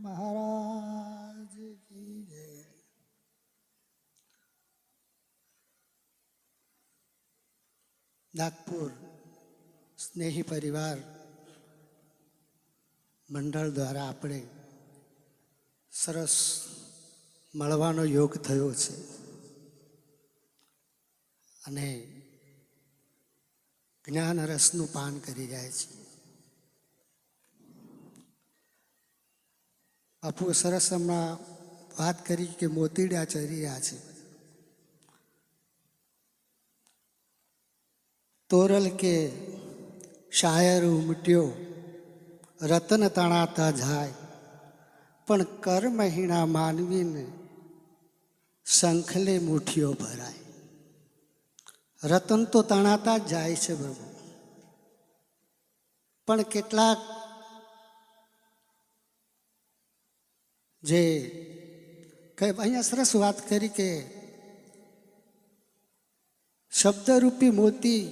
महाराज की जय। नागपुर स्नेही परिवार મંડળ દ્વારા આપણે સરસ મળવાનો યોગ થયો છે અને જ્ઞાન રસનું પાન કરી રહ્યા છે. બાપુએ સરસ હમણાં વાત કરી કે મોતીડા ચરી રહ્યા છે. તોરલ કે શાયર ઉમટ્યો રતન તણાતા જાય, પણ કર્મહીણા માનવીને શંખલે મુઠ્ઠીઓ ભરાય. રતન તો તણાતા જ જાય છે પ્રભુ, પણ કેટલાક જે અહીંયા સરસ વાત કરી કે શબ્દરૂપી મોતી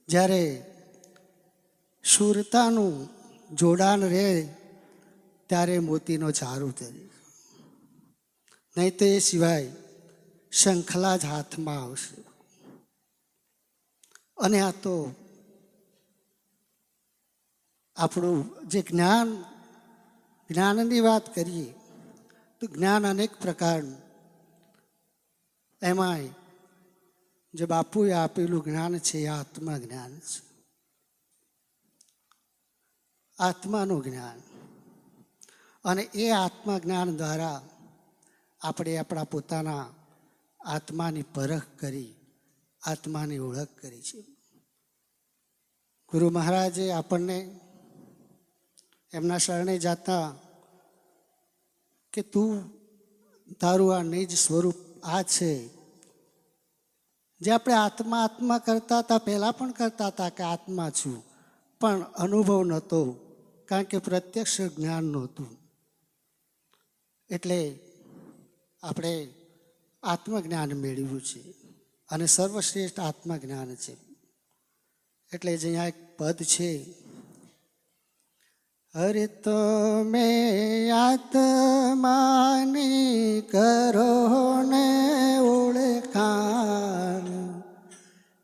જ્યારે શુરતાનું જોડાણ રહે ત્યારે મોતીનો ચારું તરે, નહીં તો એ સિવાય શંખલા જ હાથમાં આવશે. અને આ તો આપણું જે જ્ઞાનની વાત કરીએ તો જ્ઞાન અનેક પ્રકારનું, એમાંય જે બાપુએ આપેલું જ્ઞાન છે એ આત્મા જ્ઞાન છે. આત્માનું જ્ઞાન, અને એ આત્મા જ્ઞાન દ્વારા આપણે આપણા પોતાના આત્માની પરખ કરી આત્માની ઓળખ કરી છે. ગુરુ મહારાજે આપણને એમના શરણે જાતા કે તું તારું આ નિજ સ્વરૂપ આ છે. જે આપણે આત્મા આત્મા કરતા હતા, પહેલાં પણ કરતા હતા કે આત્મા છું, પણ અનુભવ નહોતો, કારણ કે પ્રત્યક્ષ જ્ઞાન નહોતું. એટલે આપણે આત્મજ્ઞાન મેળવ્યું છે અને સર્વશ્રેષ્ઠ આત્મજ્ઞાન છે. એટલે જ અહીંયા એક પદ છે, હરે તમે આત્માની કરો ને ઓળખાણ,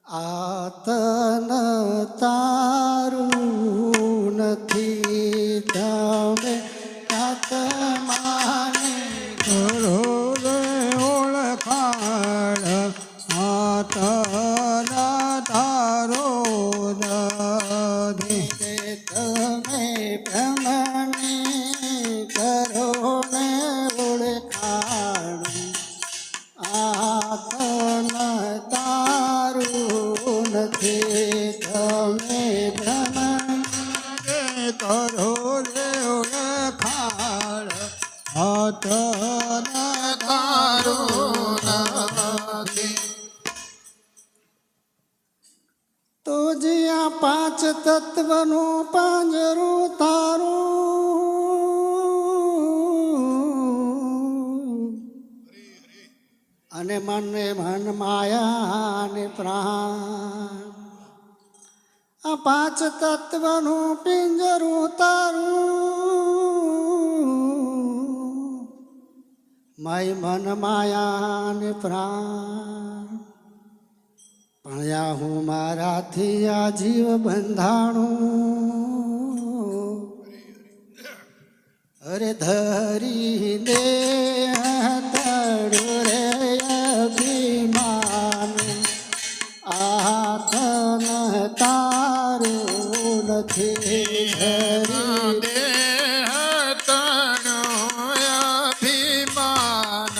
આતન તારું નથી. તમે આત્માની કરો ને ઓળખાણ, આતન તારો નથી. તમે બ્રહ્મની કરો ને ઓળખાણ, આતન તારું નથી. તમે બ્રહ્મની કરો ને ઓળખાણ, આતન તારું નથી. તો જે આ પાંચ તત્વનું પાંજરું તારું, અને મન માયા ને પ્રાણ, આ પાંચ તત્વનું પિંજરું તારું, મય મન માયા ને પ્રાણ. પણ હું મારાથી આ જીવ બંધાણું, અરે ધરી દે તડું રે અભિમાન, આતન તારું નથી. ધરી દે તડું અભિમાન,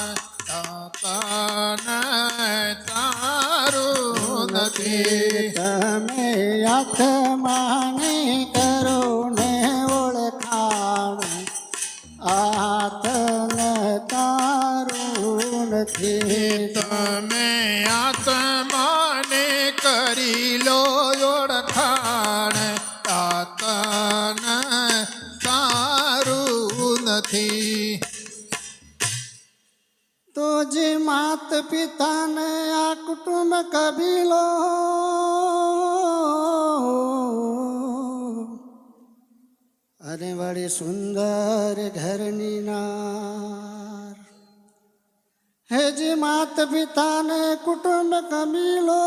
આતન તારું નથી. તમે આત્માને કરો ને ઓળખાણ, આતન તારું નથી. તમે આત્માને કરી લો ઓળખાણ, આતન તારું નથી. તો જે માત પિતાને આ કુટુંબ કબીલો, અને વળી સુંદર ઘરની નાર હેજી માત પિતાને કુટુંબ કબીલો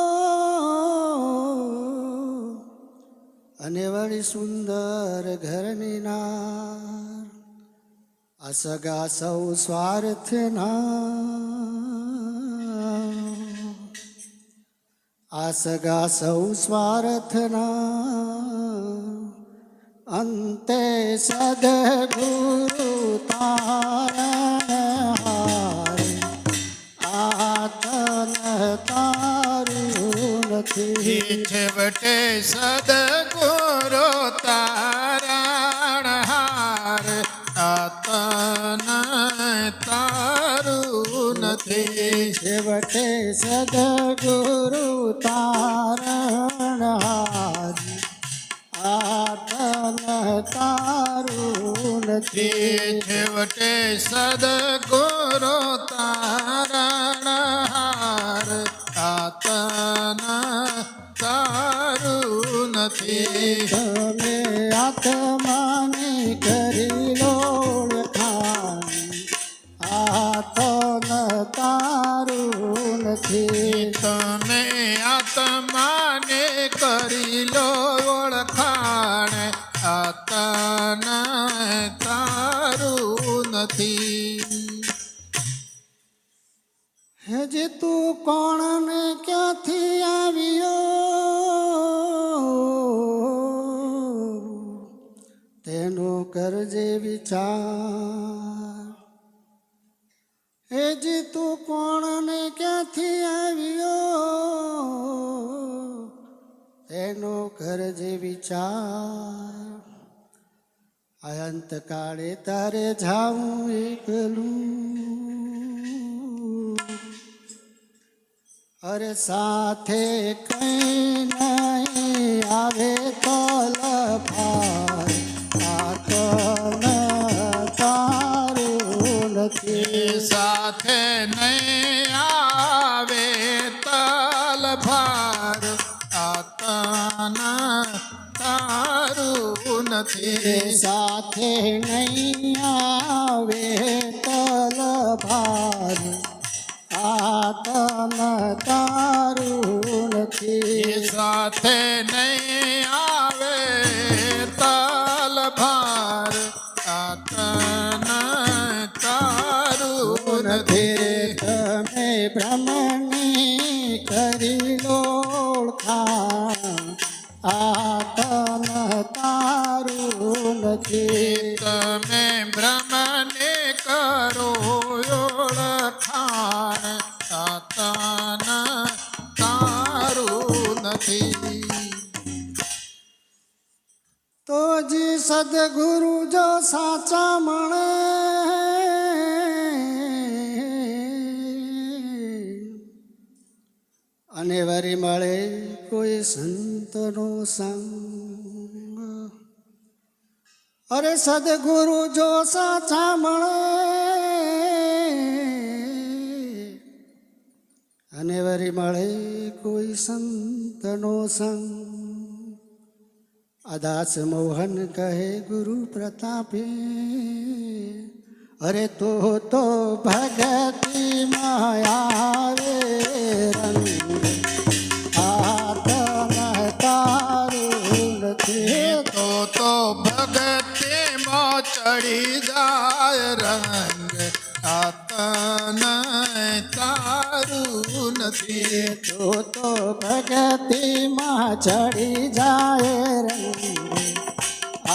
અને વળી સુંદર ઘરની નાર અસગા સૌ સ્વાર્થના આસગા સૌ સ્વાર્થના અંતે સદગુરુ તારણ આતન તારું નથી છેવટે સદગુરુ તારણ હાર આતન તારું નથી છેવટે સદગુરુ તારણ હાર આતન તારું નથી છેવટે સદગુરુ તારણ હાર આતન તારું નથી તમે આત્માની કરી લોળખાણ આતન તારું નથી તમે આત્માને કરી લો ઓળખાણ આતન તારું નથી હજી તું કોણ ને ક્યાંથી આવ્યો તેનો કરજે વિચાર હેજી તું કોણ ને ક્યાંથી આવ્યો તેનો કરજે વિચાર અંતકાળે તારે જાઉં એકલું અરે સાથે કઈ નહીં આવે તો લફાર આતન તારું નથી સાથે નહીં આવે તલભાર આતન તારું નથી સાથે નહીં આવે તલભાર આતન તારું નથી સાથે નહીં આવે તલભાર આતન તારું નથી તમે બ્રહ્મની કરી લોળખાણ આતન તારું નથી તમે બ્રહ્મને કરો ઓળખાણ આતન તારું નથી તો જી સદગુરુ જો સાચા મળે અને વરી મળે કોઈ સંતનો સંગ અરે સદગુરુ જો સાચા મળે અને વરી મળે કોઈ સંતનો સંગ અદાસ મોહન કહે ગુરુ પ્રતાપે અરે તો ભગતિ માયાવે રંગ આતન તારું નથી તો ભગતિમાં ચડી જાય રંગ આતન તારું નથી તો ભગતિમાં ચડી જાય રંગ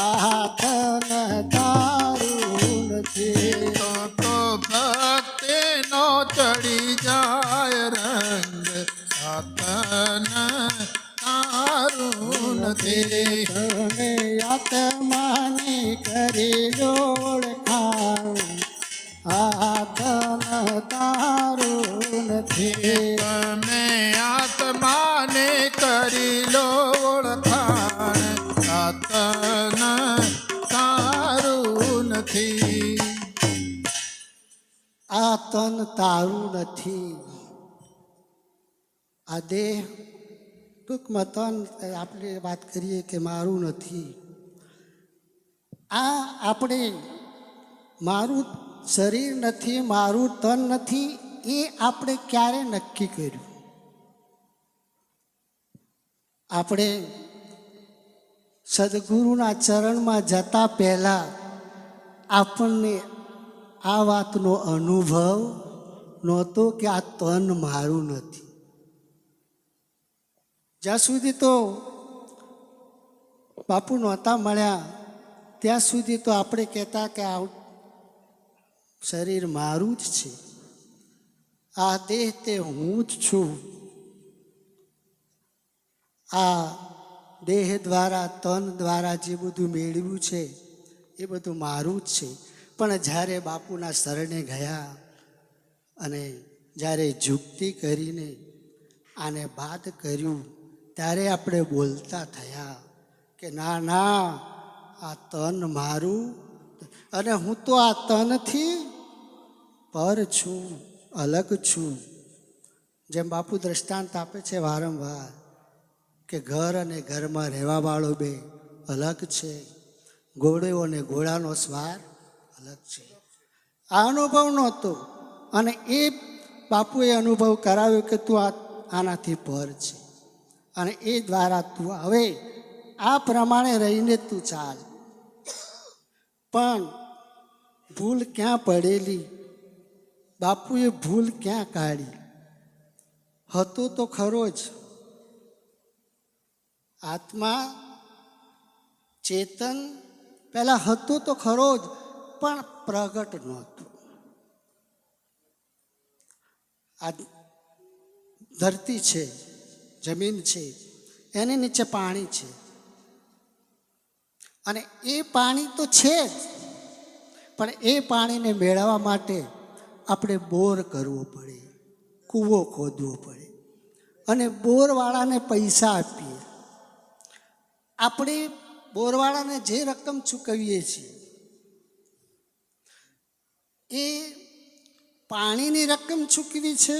આતન તારું નથી તો ભક્તિનો ચડી જાય રંગ આતન તારું નથી તમે આત્માની કરી ઓળખાણ આતન તારું નથી તમે આત્માને કરી લો ઓળખાણ આતન તારું નથી આ તન તારું નથી આ દેહ ટૂંકમાં તન આપણે વાત કરીએ કે મારું નથી આ આપણે મારું શરીર નથી, મારું તન નથી, એ આપણે ક્યારે નક્કી કર્યું? આપણે સદગુરુના ચરણમાં જતા પહેલા આપણને આ વાતનો અનુભવ નહોતો કે આ તન મારું નથી. જ્યાં સુધી તો બાપુ નહોતા મળ્યા ત્યાં સુધી તો આપણે કહેતા કે આ શરીર મારું જ છે, આ દેહ તે હું જ છું, આ દેહ દ્વારા તન દ્વારા જે બધું મેળવ્યું છે એ બધું મારું જ છે. પણ જ્યારે બાપુના શરણે ગયા અને જ્યારે જુક્તિ કરીને આને બાદ કર્યું ત્યારે આપણે બોલતા થયા કે ના ના, આ તન મારું, અને હું તો આ તનથી પર છું, અલગ છું. જેમ બાપુ દ્રષ્ટાંત આપે છે વારંવાર કે ઘર અને ઘરમાં રહેવાવાળો બે અલગ છે, ઘોડો અને ઘોડાનો સ્વાર અલગ છે. આ અનુભવ નહોતો, અને એ બાપુએ અનુભવ કરાવ્યો કે તું આનાથી પર છે, અને એ દ્વારા તું હવે આ પ્રમાણે રહીને તું ચાલ. પણ ભૂલ ક્યાં પડેલી? બાપુએ ભૂલ ક્યાં કાઢી? હતું તો ખરો જ, આત્મા ચેતન પહેલા હતું તો ખરો જ, પણ પ્રગટ નહોતું. આ ધરતી છે, જમીન છે, એની નીચે પાણી છે, અને એ પાણી તો છે જ, પણ એ પાણીને મેળવવા માટે આપણે બોર કરવો પડે, કૂવો ખોદવો પડે, અને બોરવાળાને પૈસા આપીએ. આપણે બોરવાળાને જે રકમ ચૂકવીએ છીએ એ પાણીની રકમ ચૂકવી છે,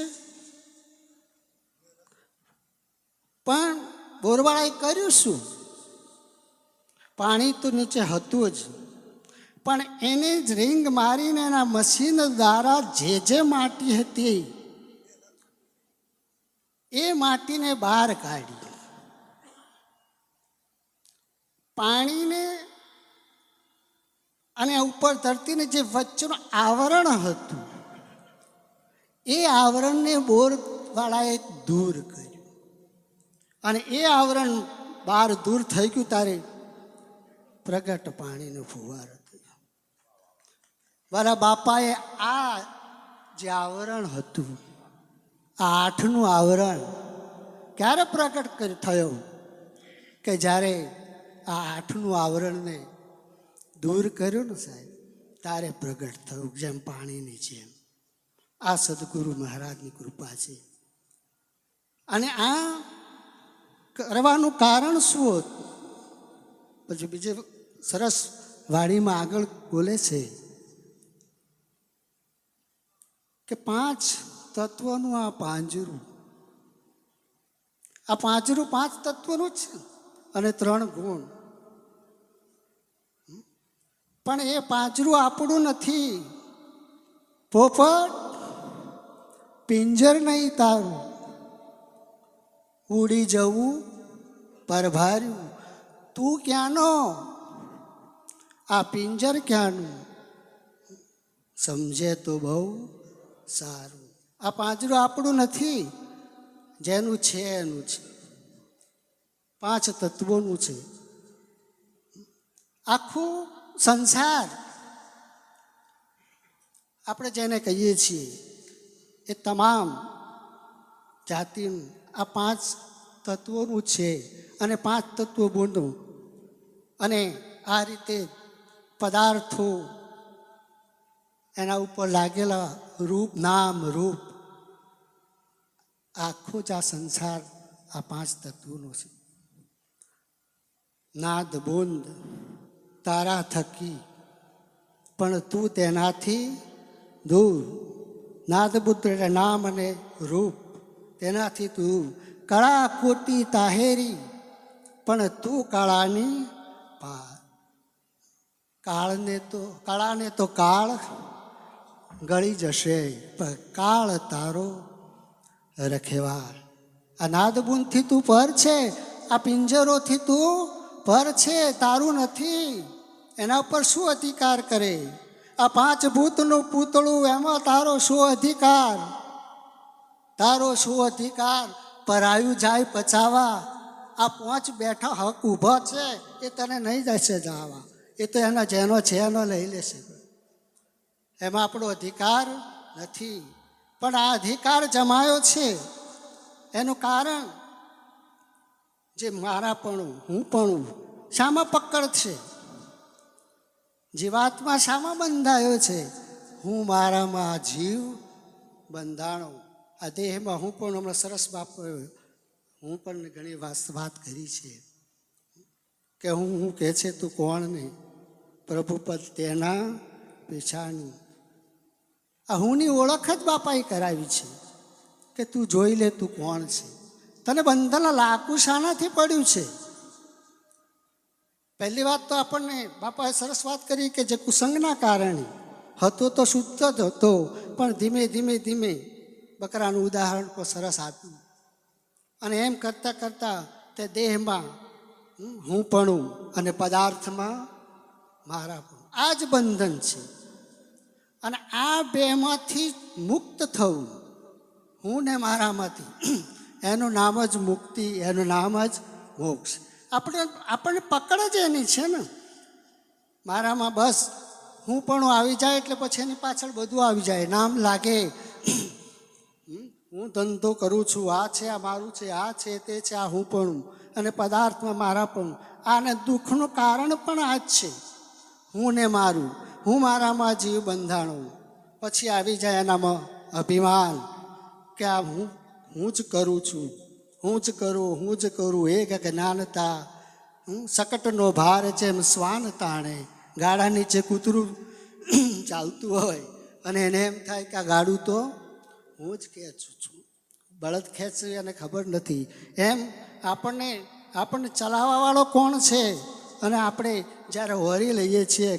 પણ બોરવાળાએ કર્યું શું? પાણી તો નીચે હતું જ, પણ એને જ રિંગ મારીને એના મશીન દ્વારા જે માટી હતી એ માટીને બહાર કાઢી. પાણીને અને ઉપર ધરતીને જે વચ્ચેનું આવરણ હતું એ આવરણને બોરવાળાએ દૂર કર્યું, અને એ આવરણ બહાર દૂર થઈ ગયું ત્યારે પ્રગટ પાણીનો ફુવારો થયો. મારા બાપાએ આ જે આવરણ હતું, આ આઠનું આવરણ ક્યારે પ્રગટ થયો? કે જ્યારે આ આઠનું આવરણને દૂર કર્યું ને સાહેબ, ત્યારે પ્રગટ થયું, જેમ પાણીની જેમ. આ સદગુરુ મહારાજની કૃપા છે. અને આ કરવાનું કારણ શું હતું? પછી બીજે સરસ વાણીમાં આગળ બોલે છે કે 5 તત્વનું આ પાંજરું, આ પાંજરું 5 તત્વનું છે, અને 3 ગુણ. પણ એ પાંજરું આપણું નથી પોપટ, પિંજર નહીં તારું, ઉડી જવું પરભાર્યું. તું ક્યાંનો? આ પિંજર ક્યાંનું? સમજે તો બહુ સારું. આ પાંજરું આપણું નથી, જેનું છે એનું છે, 5 તત્વોનું છે. આખું સંસાર આપણે જેને કહીએ છીએ એ તમામ જાતિનું આ 5 તત્વોનું છે, અને 5 તત્વો બોંધું, અને આ રીતે પદાર્થો, એના ઉપર લાગેલા રૂપ, નામ રૂપ, આખો જ આ સંસાર આ 5 તત્વોનો છે. નાદ બોંદ તારા થકી, પણ તું તેનાથી દૂર. નાદ બુદ્ધ એટલે નામ અને રૂપ, તેનાથી તું. કળા કોટી તાહેરી, પણ તું કળાની પાર. કાળાને તો કાળ ગળી જશે, પણ કાળ તારો રખેવાળ. આ નાદબુંદથી તું પર છે, આ પિંજરોથી તું પર છે, તારું નથી. એના ઉપર શું અધિકાર કરે? આ 5 ભૂતનું પૂતળું, એમાં તારો શું અધિકાર? તારો શું અધિકાર? પરાયું જાય પચાવા. આ 5 બેઠા હક ઊભો છે, એ તને નહીં જશે જવા. એ તો એના જેનો છે એનો લઈ લેશે. એમાં આપણો અધિકાર નથી. પણ આ અધિકાર જમાયો છે એનું કારણ જે મારાપણું, હુંપણું શામાં પકડ છે? જીવાત્મા શામાં બંધાયો છે? હું મારામાં જીવ બંધાણો. આ દેહમાં હું પણ હમણાં સરસ બાપ હું પણ ઘણી વાત કરી છે કે હું કહે છે તું કોણ નહીં, પ્રભુ પદ તેના પીછાણું. આ હુંની ઓળખ જ બાપાએ કરાવી છે કે તું જોઈ લે તું કોણ છે. તને બંધન લાગુ શાનાથી પડ્યું છે? પહેલી વાત તો આપણને બાપાએ સરસ વાત કરી કે જે કુસંગના કારણે હતો તો શુદ્ધ જ હતો, પણ ધીમે ધીમે ધીમે બકરાનું ઉદાહરણ પણ સરસ આપ્યું. અને એમ કરતાં કરતાં તે દેહમાં હુંપણું અને પદાર્થમાં મારાપણું, આ જ બંધન છે. અને આ બેમાંથી મુક્ત થવું, હું ને મારામાંથી, એનું નામ જ મુક્તિ, એનું નામ જ મોક્ષ. આપણને પકડ જ એની છે ને. મારામાં બસ હું પણ આવી જાય એટલે પછી એની પાછળ બધું આવી જાય. નામ લાગે, હું ધંધો કરું છું, આ છે, આ મારું છે, આ છે, તે છે, આ હું પણ. અને પદાર્થમાં મારા પણ. આને દુઃખનું કારણ પણ આ જ છે, હું ને મારું. હું મારામાં જીવ બંધાણું. પછી આવી જાય એનામાં અભિમાન કે આ હું જ કરું છું, હું જ કરું. એક જ્ઞાનતા સકટનો ભાર જેમ શ્વાન તાણે. ગાડા નીચે કૂતરું ચાલતું હોય અને એને એમ થાય કે આ ગાડું તો હું જ ખેંચું છું, બળદ ખેંચવી એને ખબર નથી. એમ આપણને ચલાવવાવાળો કોણ છે? અને આપણે જ્યારે વરી લઈએ છીએ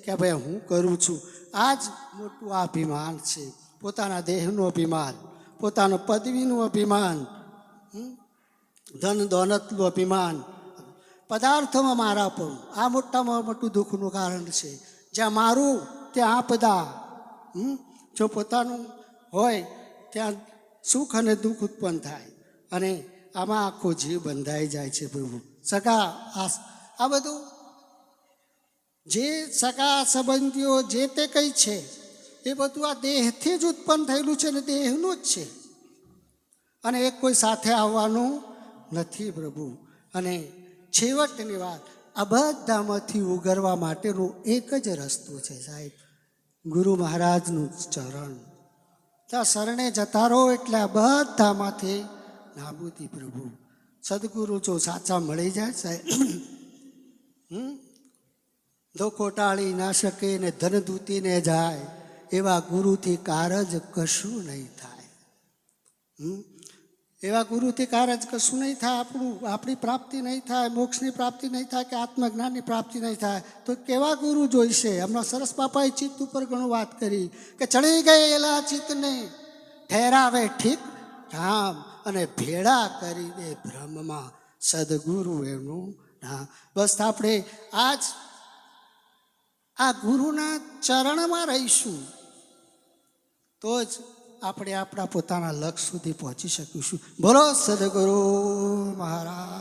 કે ભાઈ હું કરું છું, આ જ મોટું આ અભિમાન છે. પોતાના દેહનું અભિમાન, પોતાનું પદવીનું અભિમાન, ધન દોલતનું અભિમાન, પદાર્થોમાં મારા પણ. આ મોટામાં મોટું દુઃખનું કારણ છે. જ્યાં મારું ત્યાં આપદા. જો પોતાનું હોય ત્યાં સુખ અને દુઃખ ઉત્પન્ન થાય. અને આમાં આખો જીવ બંધાઈ જાય છે. પ્રભુ સગા આ બધું જે સગા સંબંધીઓ જે તે કંઈ છે એ બધું આ દેહથી જ ઉત્પન્ન થયેલું છે ને દેહનું જ છે. અને એક કોઈ સાથે આવવાનું નથી પ્રભુ. અને છેવટની વાત, આ બધામાંથી ઉગરવા માટેનો એક જ રસ્તો છે સાહેબ, ગુરુ મહારાજનું ચરણ. ત્યાં શરણે જતા રહો એટલે આ બધામાંથી નાબૂદી પ્રભુ. સદગુરુ જો સાચા મળી જાય સાહેબ, ધોકો ટાળી ના શકે ને ધન દૂતીને જાય, એવા ગુરુથી કારજ કશું નહીં થાય. એવા ગુરુથી કારજ કશું નહીં થાય. આપણી પ્રાપ્તિ નહીં થાય, મોક્ષની પ્રાપ્તિ નહીં થાય, કે આત્મજ્ઞાનની પ્રાપ્તિ નહીં થાય. તો કેવા ગુરુ જોઈશે? હમણાં સરસ બાપાએ ચિત્ત ઉપર ઘણું વાત કરી કે ચડી ગયેલા ચિત્તને ઠેરાવે ઠીક ઠામ અને ભેળા કરી દે બ્રહ્મમાં સદગુરુ એનું નામ. બસ આપણે આજ આ ગુરુના ચરણમાં રહીશું તો જ આપણે આપણા પોતાના લક્ષ્ય સુધી પહોંચી શકીશું. બોલો સદગુરુ મહારાજ.